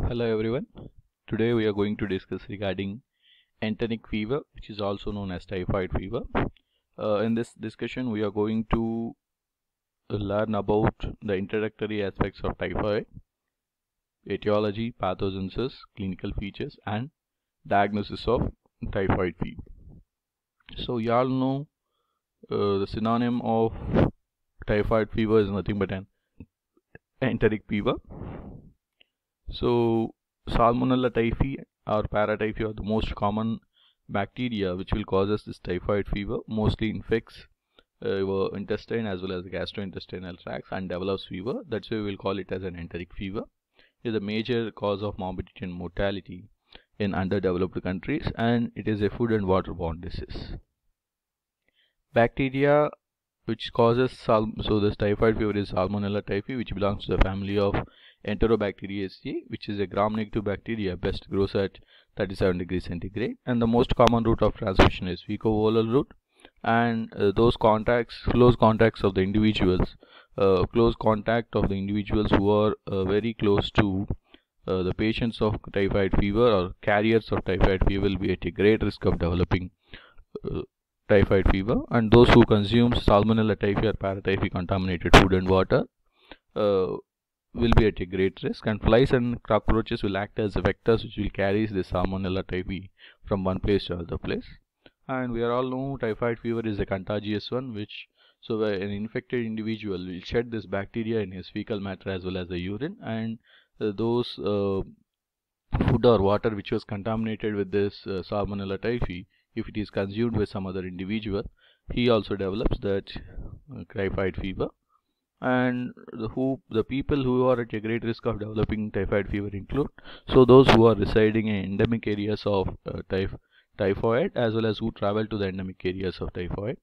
Hello everyone. Today we are going to discuss regarding enteric fever, which is also known as typhoid fever. In this discussion, we are going to learn about the introductory aspects of typhoid, etiology, pathogenesis, clinical features, and diagnosis of typhoid fever. So you all know the synonym of typhoid fever is nothing but an enteric fever. So Salmonella typhi or paratyphi are the most common bacteria which will cause us this typhoid fever. Mostly infects your intestine as well as the gastrointestinal tracts and develops fever. That's why we will call it as an enteric fever. It is a major cause of morbidity and mortality in underdeveloped countries, and it is a food and waterborne disease. Bacteria which causes so this typhoid fever is Salmonella typhi, which belongs to the family of Enterobacteriaceae, which is a gram-negative bacteria. Best grows at 37 degrees centigrade, and the most common route of transmission is fecal-oral route. And those close contacts of the individuals, close contact of the individuals who are very close to the patients of typhoid fever or carriers of typhoid fever will be at a great risk of developing typhoid fever, and those who consume Salmonella typhi or paratyphi contaminated food and water will be at a great risk, and flies and cockroaches will act as vectors which will carry the Salmonella typhi from one place to another place. And we are all know typhoid fever is a contagious one, which so an infected individual will shed this bacteria in his fecal matter as well as the urine, and those food or water which was contaminated with this Salmonella typhi, if it is consumed by some other individual, he also develops that typhoid fever. And the people who are at a great risk of developing typhoid fever include those who are residing in endemic areas of typhoid, as well as who travel to the endemic areas of typhoid,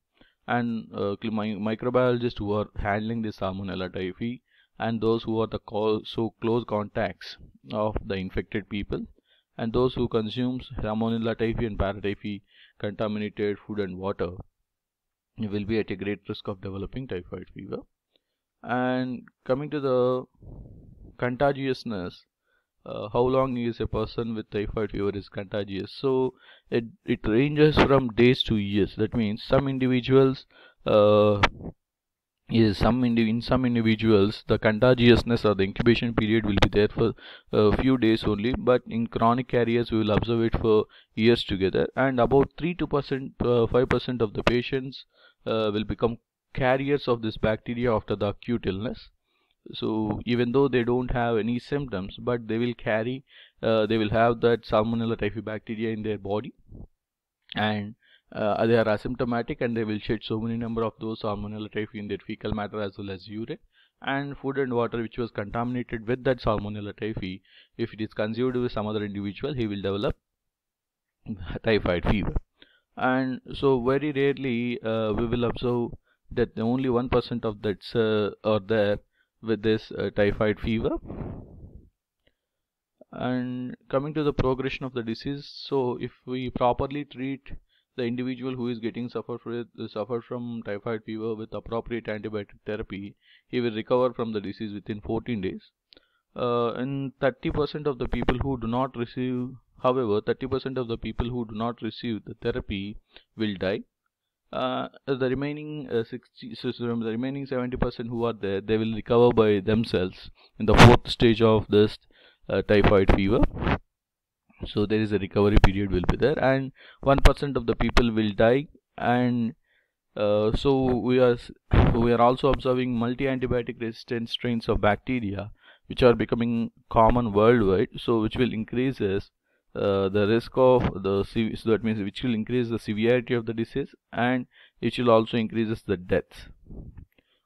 and microbiologists who are handling the Salmonella typhi, and those who are the close contacts of the infected people, and those who consume Salmonella typhi and paratyphi contaminated food and water will be at a great risk of developing typhoid fever. And coming to the contagiousness, how long is a person with typhoid fever is contagious? So it ranges from days to years. That means some individuals in some individuals the contagiousness or the incubation period will be there for a few days only, but in chronic carriers we will observe it for years together, and about 3 to 5% of the patients will become carriers of this bacteria after the acute illness. So even though they don't have any symptoms, but they will carry they will have that Salmonella typhi bacteria in their body, and they are asymptomatic, and they will shed so many number of those Salmonella typhi in their fecal matter as well as urine, and food and water which was contaminated with that Salmonella typhi, if it is consumed with some other individual, he will develop typhoid fever. And so very rarely we will observe that only 1% of that's are there with this typhoid fever. And coming to the progression of the disease, so if we properly treat the individual who is getting suffered from typhoid fever with appropriate antibiotic therapy, he will recover from the disease within 14 days. And 30% of the people who do not receive, however, 30% of the people who do not receive the therapy will die. The remaining 70% who are there, they will recover by themselves in the fourth stage of this typhoid fever. So there is a recovery period will be there, and 1% of the people will die. And so we are also observing multi-antibiotic resistant strains of bacteria which are becoming common worldwide, so which will increases the risk of the so that means which will increase the severity of the disease, and it will also increases the deaths.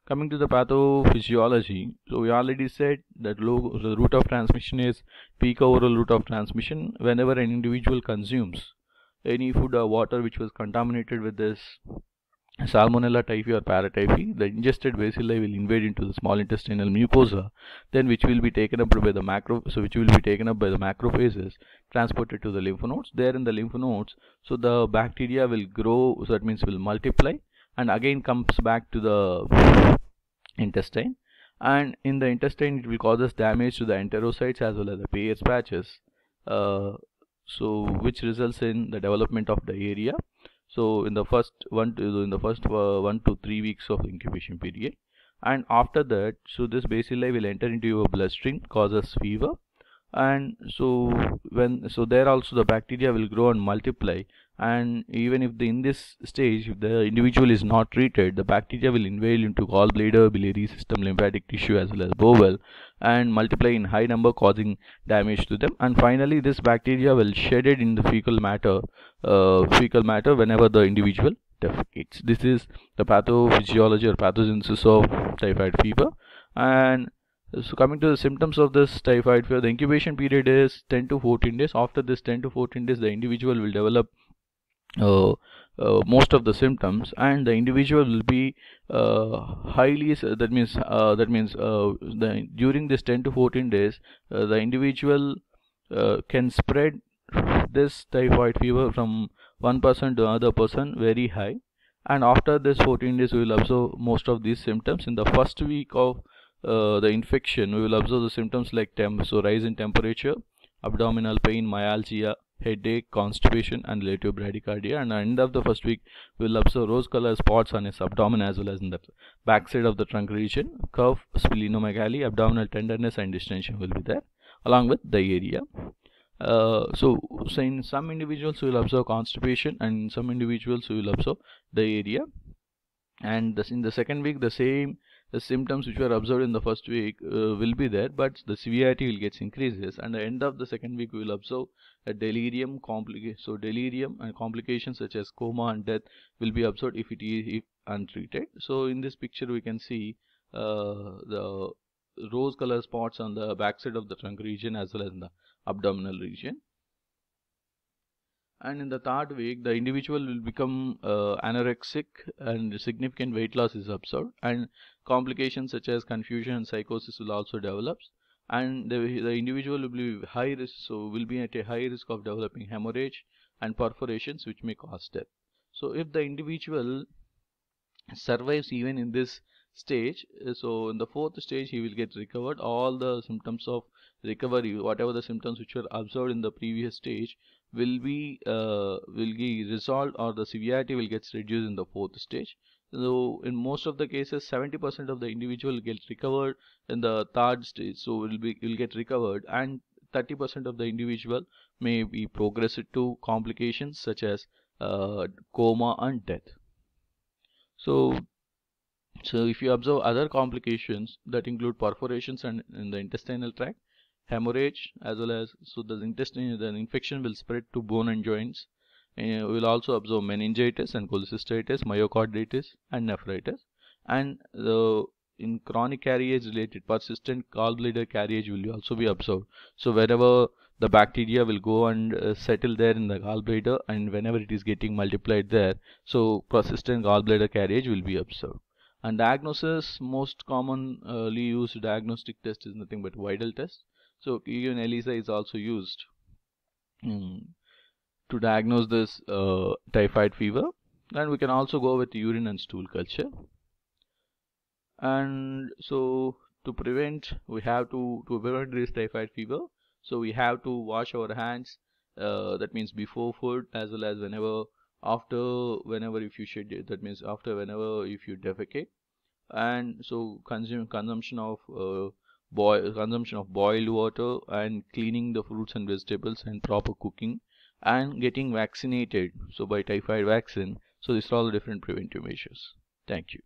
Coming to the pathophysiology, so we already said that the route of transmission is fecal-oral route of transmission. Whenever an individual consumes any food or water which was contaminated with this Salmonella typhi or paratyphi, the ingested bacilli will invade into the small intestinal mucosa, then which will be taken up by the macrophages, transported to the lymph nodes. There in the lymph nodes, so the bacteria will grow, so that means will multiply, and again comes back to the intestine, and in the intestine it will causes damage to the enterocytes as well as the Peyer's patches, so which results in the development of diarrhea. So in the first 1 to 3 weeks of incubation period, and after that, so this bacilli will enter into your bloodstream, causes fever, and so there also the bacteria will grow and multiply, and even if in this stage if the individual is not treated, the bacteria will invade into gallbladder, biliary system, lymphatic tissue as well as bowel, and multiply in high number, causing damage to them, and finally this bacteria will shed it in the fecal matter whenever the individual defecates. This is the pathophysiology or pathogenesis of typhoid fever. And so coming to the symptoms of this typhoid fever, the incubation period is 10 to 14 days. After this 10 to 14 days, the individual will develop most of the symptoms, and the individual will be during this 10 to 14 days, the individual can spread this typhoid fever from one person to another person very high. And after this 14 days, we will observe most of these symptoms. In the first week of the infection, we will observe the symptoms like rise in temperature, abdominal pain, myalgia, headache, constipation, and relative bradycardia. And at the end of the first week, we will observe rose colored spots on his abdomen as well as in the backside of the trunk region, cough, splenomegaly, abdominal tenderness and distension will be there, along with diarrhea. So in some individuals we will observe constipation, and in some individuals we will observe diarrhea. And in the second week, the symptoms which were observed in the first week will be there, but the severity will get increases. And at the end of the second week, we will observe a delirium delirium and complications such as coma and death will be observed if untreated. So in this picture we can see the rose color spots on the backside of the trunk region as well as in the abdominal region. And in the third week, the individual will become anorexic, and significant weight loss is observed, and complications such as confusion and psychosis will also develop, and the individual will be will be at a high risk of developing hemorrhage and perforations which may cause death. So if the individual survives even in this stage, so in the fourth stage he will get recovered. All the symptoms of recovery, whatever the symptoms which were observed in the previous stage, will be resolved, or the severity will get reduced in the fourth stage. So in most of the cases, 70% of the individual gets recovered in the third stage, so will get recovered, and 30% of the individual may be progressed to complications such as coma and death. So if you observe other complications that include perforations and in the intestinal tract, hemorrhage, as well as the infection will spread to bone and joints. We will also observe meningitis and cholecystitis, myocarditis and nephritis. And in chronic carriage related, persistent gallbladder carriage will also be observed. So wherever the bacteria will go and settle there in the gallbladder, and whenever it is getting multiplied there, so persistent gallbladder carriage will be observed. And diagnosis, most commonly used diagnostic test is nothing but Widal test. So even ELISA is also used to diagnose this typhoid fever. And we can also go with urine and stool culture. And so to prevent this typhoid fever, so we have to wash our hands, that means before food as well as whenever if you defecate. And so consumption of boiled water, and cleaning the fruits and vegetables, and proper cooking, and getting vaccinated, so by typhoid vaccine. So these are all the different preventive measures. Thank you.